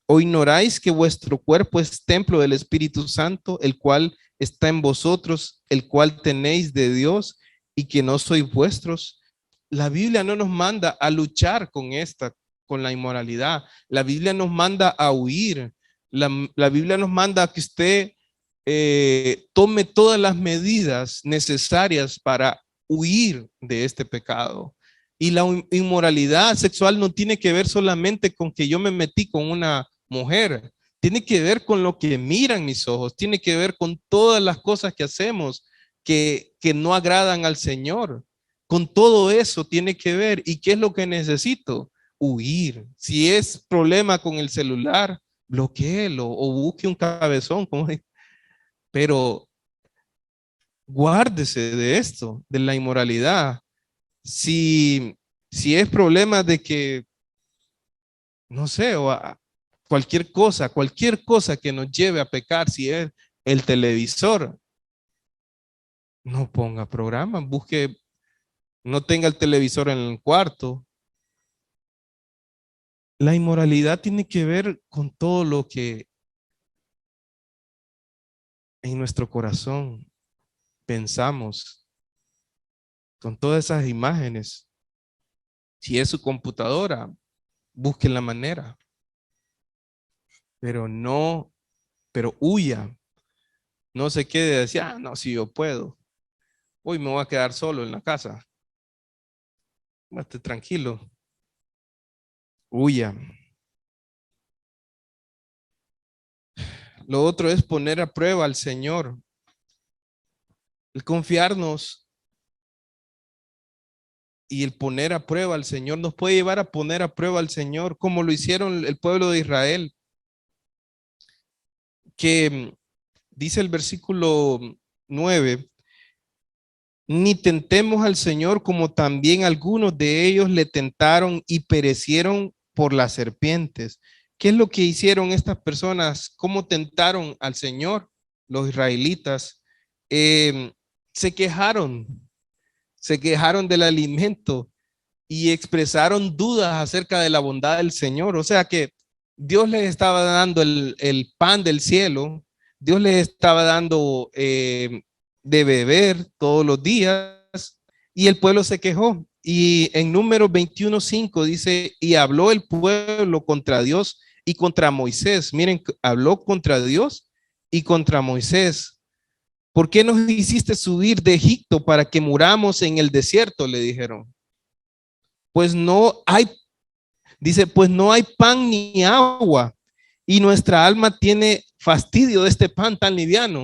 ¿O ignoráis que vuestro cuerpo es templo del Espíritu Santo, el cual está en vosotros, el cual tenéis de Dios y que no sois vuestros? La Biblia no nos manda a luchar con la inmoralidad. La Biblia nos manda a huir. La Biblia nos manda a que usted tome todas las medidas necesarias para huir de este pecado. Y la inmoralidad sexual no tiene que ver solamente con que yo me metí con una mujer, tiene que ver con lo que miran mis ojos, tiene que ver con todas las cosas que hacemos que no agradan al Señor. Con todo eso tiene que ver. ¿Y qué es lo que necesito? Huir. Si es problema con el celular, bloqueelo o busque un cabezón, pero guárdese de esto, de la inmoralidad. Si, si es problema de que, no sé, cualquier cosa que nos lleve a pecar, si es el televisor, no ponga programa, busque, no tenga el televisor en el cuarto. La inmoralidad tiene que ver con todo lo que en nuestro corazón pensamos, con todas esas imágenes. Si es su computadora, busque la manera, pero no, pero huya. No se quede de decir, no, si yo puedo. Hoy me voy a quedar solo en la casa. Esté tranquilo. Huya. Lo otro es poner a prueba al Señor. El confiarnos y el poner a prueba al Señor nos puede llevar a poner a prueba al Señor, como lo hicieron el pueblo de Israel, que dice el versículo 9, ni tentemos al Señor como también algunos de ellos le tentaron y perecieron por las serpientes. ¿Qué es lo que hicieron estas personas? ¿Cómo tentaron al Señor? Los israelitas eh, se quejaron, se quejaron del alimento y expresaron dudas acerca de la bondad del Señor. O sea que Dios les estaba dando el pan del cielo, Dios les estaba dando de beber todos los días y el pueblo se quejó. Y en Números 21:5 dice, y habló el pueblo contra Dios y contra Moisés. Miren, habló contra Dios y contra Moisés. ¿Por qué nos hiciste subir de Egipto para que muramos en el desierto? Le dijeron. Pues no hay, dice, pues no hay pan ni agua y nuestra alma tiene fastidio de este pan tan liviano.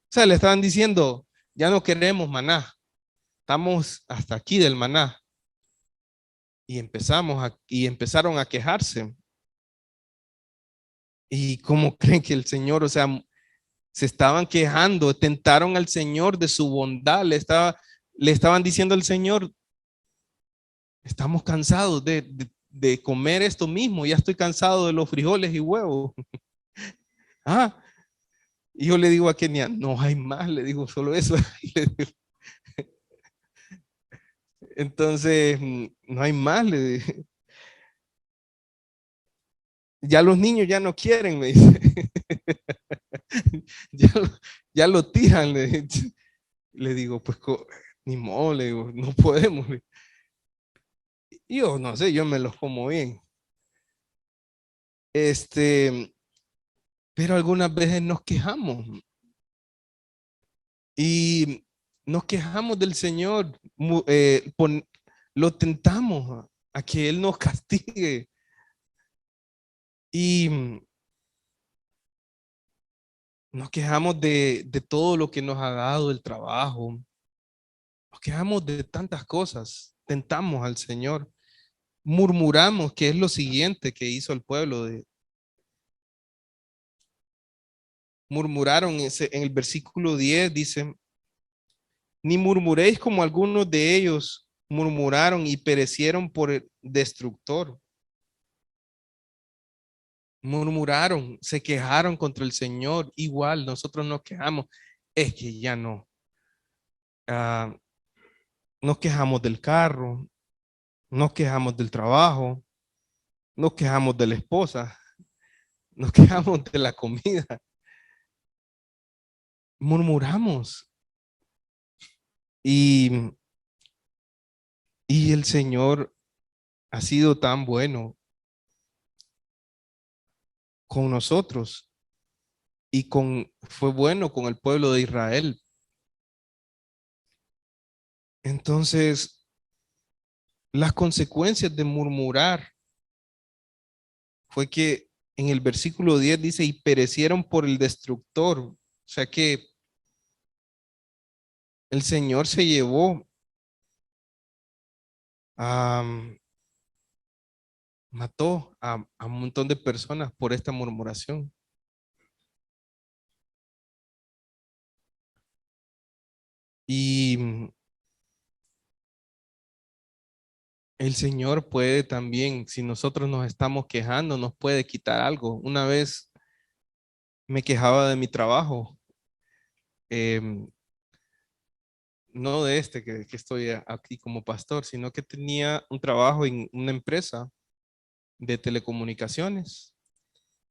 O sea, le estaban diciendo, ya no queremos maná, estamos hasta aquí del maná. y empezaron a quejarse. ¿Y cómo creen que el Señor, o sea, se estaban quejando, tentaron al Señor de su bondad, le estaban diciendo al Señor, estamos cansados de comer esto mismo, ya estoy cansado de los frijoles y huevos. Ah, y yo le digo a Kenia, no hay más, le digo solo eso. Entonces, no hay más, le digo. Ya los niños ya no quieren, me dice. Ya, ya lo tiran, le digo, pues ni modo, le digo, no podemos. Yo no sé, yo me los como bien. Pero algunas veces nos quejamos y nos quejamos del Señor, lo tentamos a que Él nos castigue y nos quejamos de todo lo que nos ha dado el trabajo, nos quejamos de tantas cosas, tentamos al Señor, murmuramos, que es lo siguiente que hizo el pueblo murmuraron en el versículo 10 dice, ni murmuréis como algunos de ellos murmuraron y perecieron por el destructor. Murmuraron, se quejaron contra el Señor. Igual nosotros nos quejamos. Es que ya no. Ah, nos quejamos del carro, nos quejamos del trabajo, nos quejamos de la esposa, nos quejamos de la comida. Murmuramos. Y, y el Señor ha sido tan bueno con nosotros y fue bueno con el pueblo de Israel. Entonces, las consecuencias de murmurar fue que en el versículo 10 dice, y perecieron por el destructor. O sea que el Señor se llevó a, mató a un montón de personas por esta murmuración. Y el Señor puede también, si nosotros nos estamos quejando, nos puede quitar algo. Una vez me quejaba de mi trabajo, em, no de este que estoy aquí como pastor, sino que tenía un trabajo en una empresa de telecomunicaciones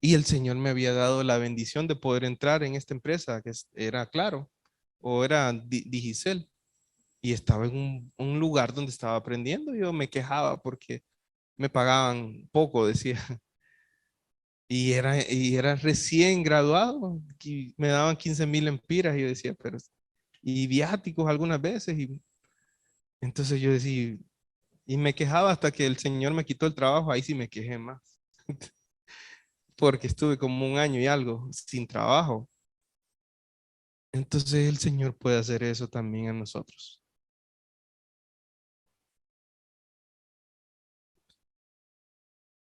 y el Señor me había dado la bendición de poder entrar en esta empresa que era Claro o era Digicel y estaba en un lugar donde estaba aprendiendo. Yo me quejaba porque me pagaban poco, decía, y era recién graduado y me daban 15,000 lempiras y yo decía, pero y viáticos algunas veces y entonces yo decía, y me quejaba hasta que el Señor me quitó el trabajo, ahí sí me quejé más, porque estuve como un año y algo sin trabajo. Entonces el Señor puede hacer eso también a nosotros.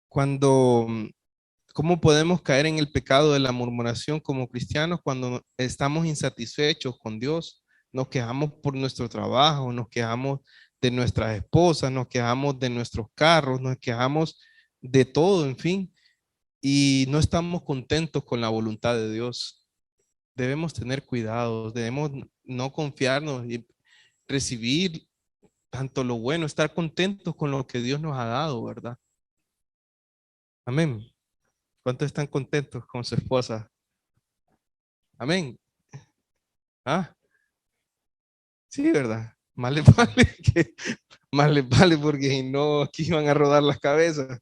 Cuando, ¿cómo podemos caer en el pecado de la murmuración como cristianos cuando estamos insatisfechos con Dios? Nos quejamos por nuestro trabajo, nos quejamos de nuestras esposas, nos quejamos de nuestros carros, nos quejamos de todo, en fin, y no estamos contentos con la voluntad de Dios. Debemos tener cuidado, debemos no confiarnos y recibir tanto lo bueno, estar contentos con lo que Dios nos ha dado, ¿verdad? Amén. ¿Cuántos están contentos con su esposa? Amén. Ah, sí, ¿verdad? Más les vale que, más les vale porque si no, aquí van a rodar las cabezas.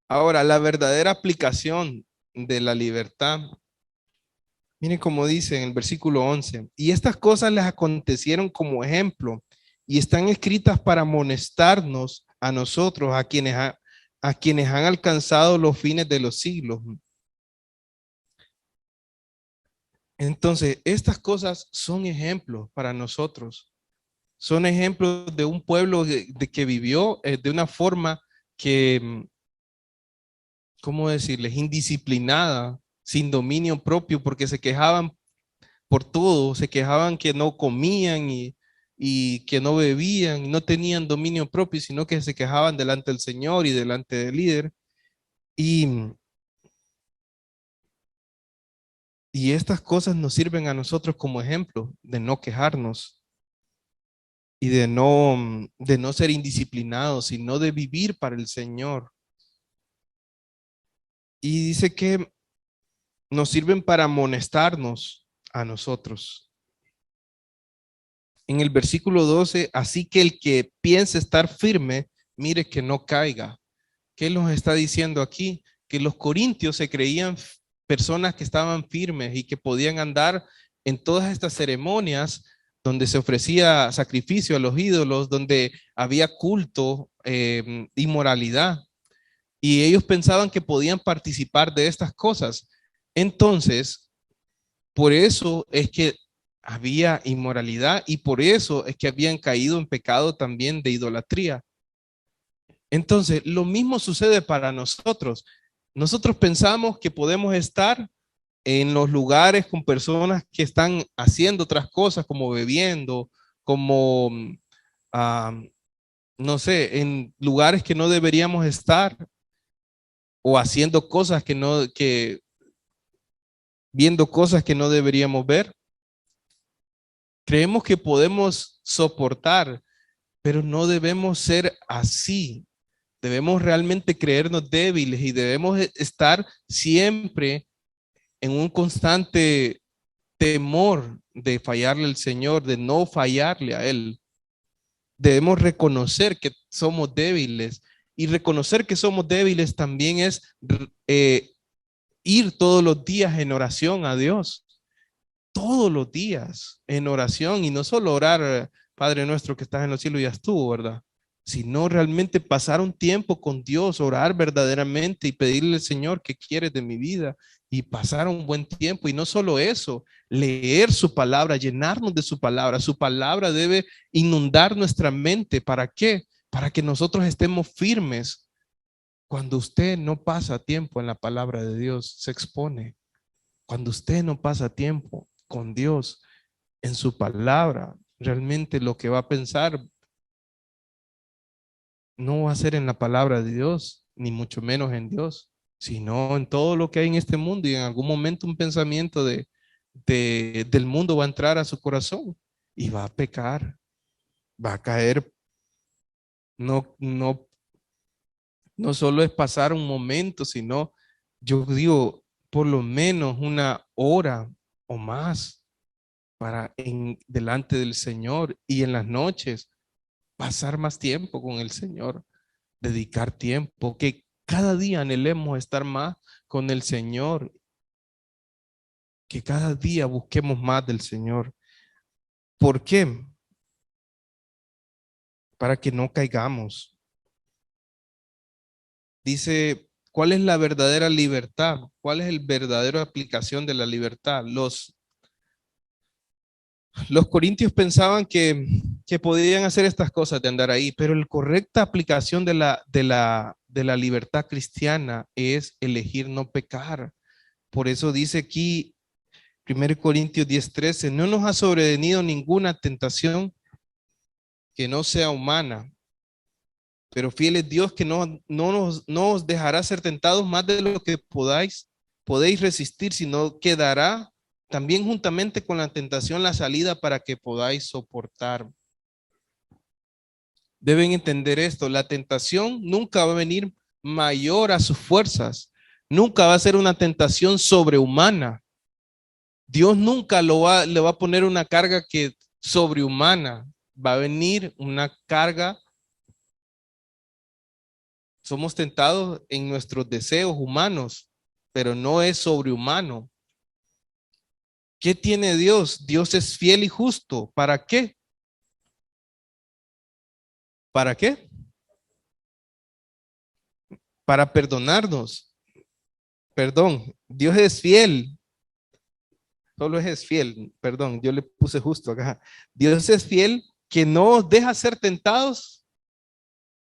Ahora, la verdadera aplicación de la libertad. Miren cómo dice en el versículo 11, y estas cosas les acontecieron como ejemplo y están escritas para amonestarnos a nosotros, a quienes han alcanzado los fines de los siglos. Entonces, estas cosas son ejemplos para nosotros. Son ejemplos de un pueblo de que vivió de una forma que, ¿cómo decirles? Indisciplinada, sin dominio propio, porque se quejaban por todo, se quejaban que no comían y que no bebían, y no tenían dominio propio, sino que se quejaban delante del Señor y delante del líder. Y, y estas cosas nos sirven a nosotros como ejemplo de no quejarnos y de no ser indisciplinados, sino de vivir para el Señor. Y dice que nos sirven para amonestarnos a nosotros. En el versículo 12, así que el que piense estar firme, mire que no caiga. ¿Qué nos está diciendo aquí? Que los corintios se creían personas que estaban firmes y que podían andar en todas estas ceremonias donde se ofrecía sacrificio a los ídolos, donde había culto, inmoralidad, y ellos pensaban que podían participar de estas cosas. Entonces, por eso es que había inmoralidad y por eso es que habían caído en pecado también de idolatría. Entonces, lo mismo sucede para nosotros. Nosotros pensamos que podemos estar en los lugares con personas que están haciendo otras cosas, como bebiendo, como, ah, no sé, en lugares que no deberíamos estar o haciendo cosas que no, que viendo cosas que no deberíamos ver. Creemos que podemos soportar, pero no debemos ser así. Debemos realmente creernos débiles y debemos estar siempre en un constante temor de fallarle al Señor, de no fallarle a Él. Debemos reconocer que somos débiles y reconocer que somos débiles también es ir todos los días en oración a Dios, todos los días en oración y no solo orar, Padre nuestro que estás en los cielos y ya estuvo, ¿verdad? Sino realmente pasar un tiempo con Dios, orar verdaderamente y pedirle al Señor qué quieres de mi vida y pasar un buen tiempo. Y no solo eso, leer su palabra, llenarnos de su palabra. Su palabra debe inundar nuestra mente. ¿Para qué? Para que nosotros estemos firmes. Cuando usted no pasa tiempo en la palabra de Dios, se expone. Cuando usted no pasa tiempo con Dios en su palabra, realmente lo que va a pensar no va a ser en la palabra de Dios, ni mucho menos en Dios, sino en todo lo que hay en este mundo y en algún momento un pensamiento del mundo va a entrar a su corazón y va a pecar, va a caer. No, no, no solo es pasar un momento, sino yo digo por lo menos una hora o más para delante del Señor y en las noches pasar más tiempo con el Señor, dedicar tiempo, que cada día anhelemos estar más con el Señor, que cada día busquemos más del Señor. ¿Por qué? Para que no caigamos. Dice, ¿cuál es la verdadera libertad? ¿Cuál es el verdadero aplicación de la libertad? Los corintios pensaban que podían hacer estas cosas de andar ahí, pero la correcta aplicación de la libertad cristiana es elegir no pecar. Por eso dice aquí 1 Corintios 10:13, no nos ha sobrevenido ninguna tentación que no sea humana, pero fiel es Dios que no os dejará ser tentados más de lo que podéis resistir, sino que dará también juntamente con la tentación la salida para que podáis soportar. Deben entender esto, la tentación nunca va a venir mayor a sus fuerzas, nunca va a ser una tentación sobrehumana. Dios nunca le va a poner una carga que sobrehumana, va a venir una carga. Somos tentados en nuestros deseos humanos, pero no es sobrehumano. ¿Qué tiene Dios? Dios es fiel y justo. ¿Para qué? ¿Para qué? Para perdonarnos. Perdón, Dios es fiel solo es fiel, perdón, yo le puse justo acá. Dios es fiel que no os deja ser tentados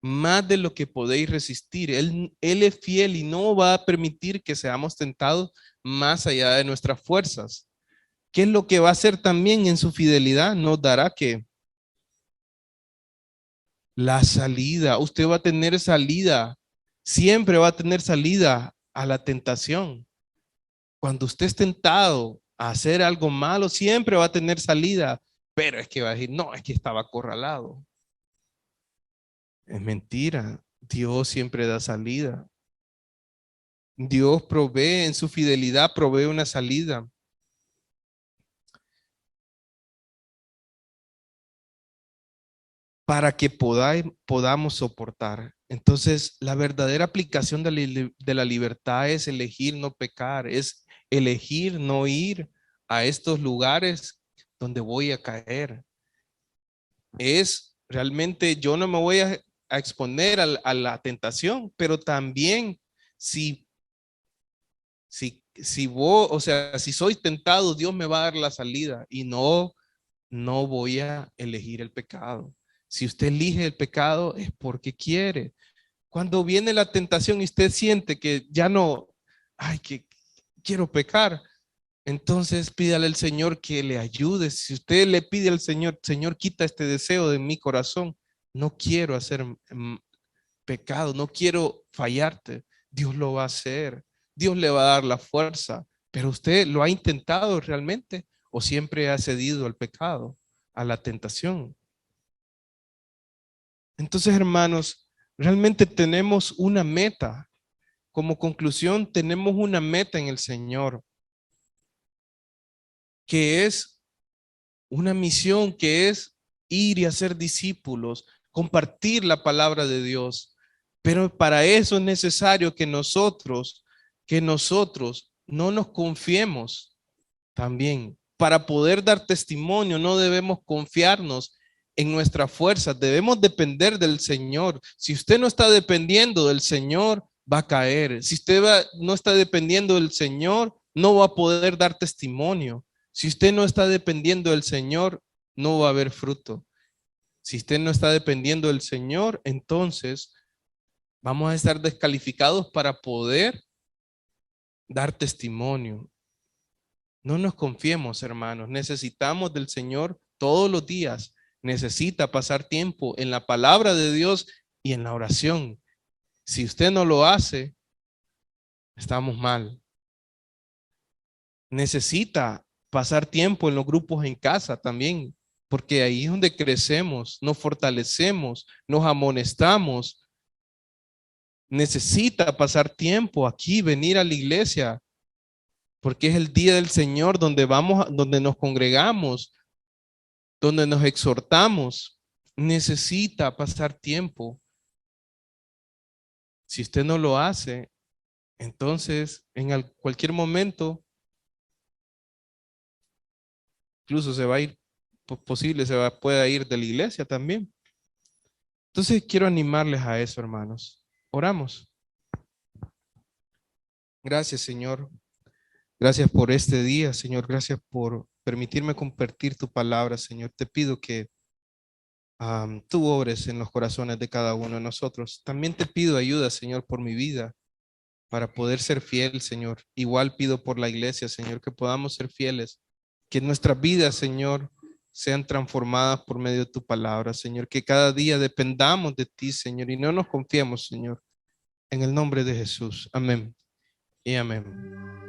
más de lo que podéis resistir. Él es fiel y no va a permitir que seamos tentados más allá de nuestras fuerzas. ¿Qué es lo que va a hacer también en su fidelidad? Nos dará que la salida, usted va a tener salida, siempre va a tener salida a la tentación. Cuando usted es tentado a hacer algo malo, siempre va a tener salida, pero es que va a decir, no, es que estaba acorralado. Es mentira, Dios siempre da salida. Dios provee en su fidelidad, provee una salida para que podamos soportar. Entonces, la verdadera aplicación de la libertad es elegir no pecar, es elegir no ir a estos lugares donde voy a caer. Es realmente, yo no me voy a exponer a la tentación, pero también si, si vos, o sea, si soy tentado, Dios me va a dar la salida y no voy a elegir el pecado. Si usted elige el pecado es porque quiere. Cuando viene la tentación y usted siente que ya no, ay, que quiero pecar, entonces pídale al Señor que le ayude. Si usted le pide al Señor, Señor, quita este deseo de mi corazón, no quiero hacer pecado, no quiero fallarte, Dios lo va a hacer. Dios le va a dar la fuerza, pero usted lo ha intentado realmente o siempre ha cedido al pecado, a la tentación. Entonces, hermanos, realmente tenemos una meta. Como conclusión, tenemos una meta en el Señor, que es una misión, que es ir y hacer discípulos, compartir la palabra de Dios. Pero para eso es necesario que nosotros no nos confiemos también. Para poder dar testimonio, no debemos confiarnos en nuestras fuerzas, debemos depender del Señor. Si usted no está dependiendo del Señor, va a caer. Si usted no está dependiendo del Señor, no va a poder dar testimonio. Si usted no está dependiendo del Señor, no va a haber fruto. Si usted no está dependiendo del Señor, entonces vamos a estar descalificados para poder dar testimonio. No nos confiemos, hermanos. Necesitamos del Señor todos los días. Necesita pasar tiempo en la palabra de Dios y en la oración. Si usted no lo hace, estamos mal. Necesita pasar tiempo en los grupos en casa también, porque ahí es donde crecemos, nos fortalecemos, nos amonestamos. Necesita pasar tiempo aquí, venir a la iglesia, porque es el día del Señor donde vamos, donde nos congregamos, donde nos exhortamos. Necesita pasar tiempo. Si usted no lo hace, entonces en cualquier momento, incluso se va a ir, posible, pueda ir de la iglesia también. Entonces quiero animarles a eso, hermanos. Oramos. Gracias, Señor. Gracias por este día, Señor. Gracias por permitirme compartir tu palabra, Señor. Te pido que tú obres en los corazones de cada uno de nosotros. También te pido ayuda, Señor, por mi vida, para poder ser fiel, Señor. Igual pido por la iglesia, Señor, que podamos ser fieles, que nuestras vidas, Señor, sean transformadas por medio de tu palabra, Señor, que cada día dependamos de ti, Señor, y no nos confiemos, Señor, en el nombre de Jesús. Amén y amén.